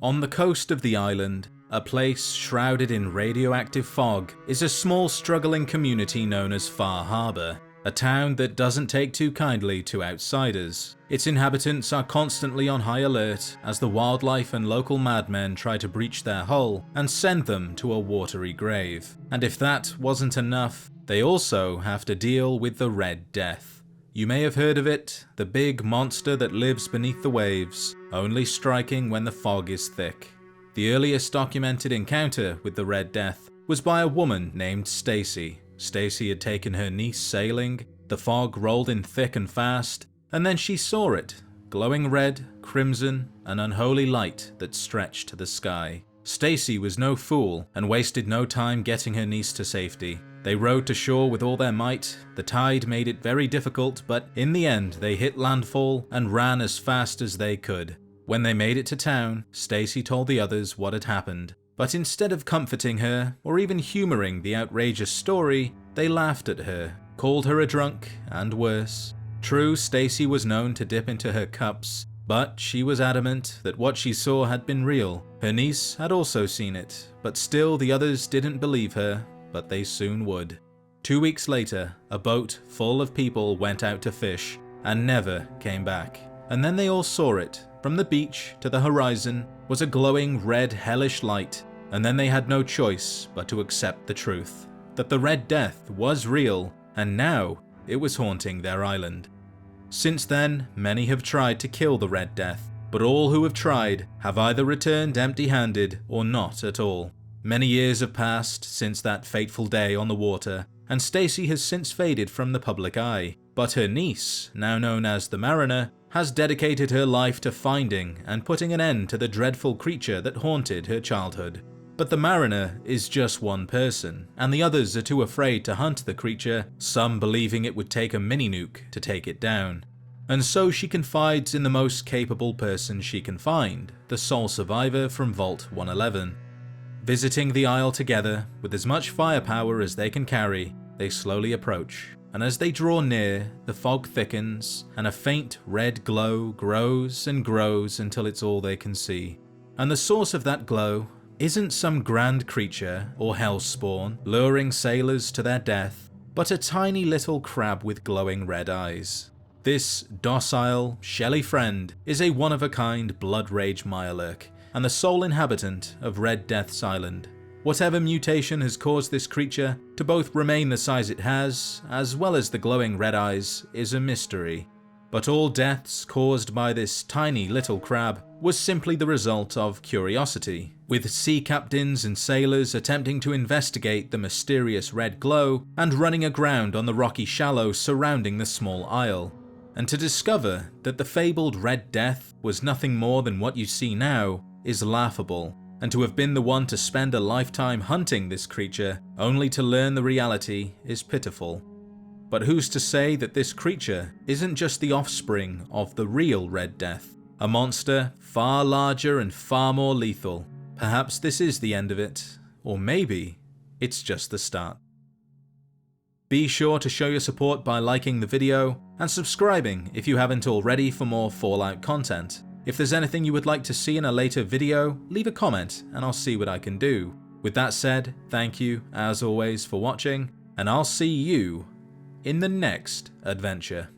On the coast of the island, a place shrouded in radioactive fog, is a small struggling community known as Far Harbour, a town that doesn't take too kindly to outsiders. Its inhabitants are constantly on high alert as the wildlife and local madmen try to breach their hull and send them to a watery grave. And if that wasn't enough, they also have to deal with the Red Death. You may have heard of it, the big monster that lives beneath the waves, only striking when the fog is thick. The earliest documented encounter with the Red Death was by a woman named Stacy. Stacy had taken her niece sailing, the fog rolled in thick and fast, and then she saw it, glowing red, crimson, an unholy light that stretched to the sky. Stacy was no fool and wasted no time getting her niece to safety. They rowed to shore with all their might. The tide made it very difficult, but in the end they hit landfall and ran as fast as they could. When they made it to town, Stacy told the others what had happened, but instead of comforting her or even humoring the outrageous story, they laughed at her, called her a drunk, and worse. True, Stacy was known to dip into her cups, but she was adamant that what she saw had been real. Her niece had also seen it, but still the others didn't believe her, but they soon would. 2 weeks later, a boat full of people went out to fish and never came back. And then they all saw it. From the beach to the horizon was a glowing red hellish light, and then they had no choice but to accept the truth, that the Red Death was real, and now it was haunting their island. Since then, many have tried to kill the Red Death, but all who have tried have either returned empty-handed or not at all. Many years have passed since that fateful day on the water, and Stacy has since faded from the public eye, but her niece, now known as the Mariner, has dedicated her life to finding and putting an end to the dreadful creature that haunted her childhood. But the Mariner is just one person, and the others are too afraid to hunt the creature, some believing it would take a mini-nuke to take it down. And so she confides in the most capable person she can find, the sole survivor from Vault 111. Visiting the isle together, with as much firepower as they can carry, they slowly approach, and as they draw near, the fog thickens, and a faint red glow grows and grows until it's all they can see. And the source of that glow isn't some grand creature or hell spawn luring sailors to their death, but a tiny little crab with glowing red eyes. This docile, shelly friend is a one-of-a-kind blood rage Mirelurk, and the sole inhabitant of Red Death's island. Whatever mutation has caused this creature to both remain the size it has, as well as the glowing red eyes, is a mystery. But all deaths caused by this tiny little crab was simply the result of curiosity, with sea captains and sailors attempting to investigate the mysterious red glow and running aground on the rocky shallows surrounding the small isle. And to discover that the fabled Red Death was nothing more than what you see now is laughable, and to have been the one to spend a lifetime hunting this creature only to learn the reality is pitiful. But who's to say that this creature isn't just the offspring of the real Red Death, a monster far larger and far more lethal? Perhaps this is the end of it, or maybe it's just the start. Be sure to show your support by liking the video and subscribing if you haven't already for more Fallout content. If there's anything you would like to see in a later video, leave a comment and I'll see what I can do. With that said, thank you as always for watching, and I'll see you in the next adventure.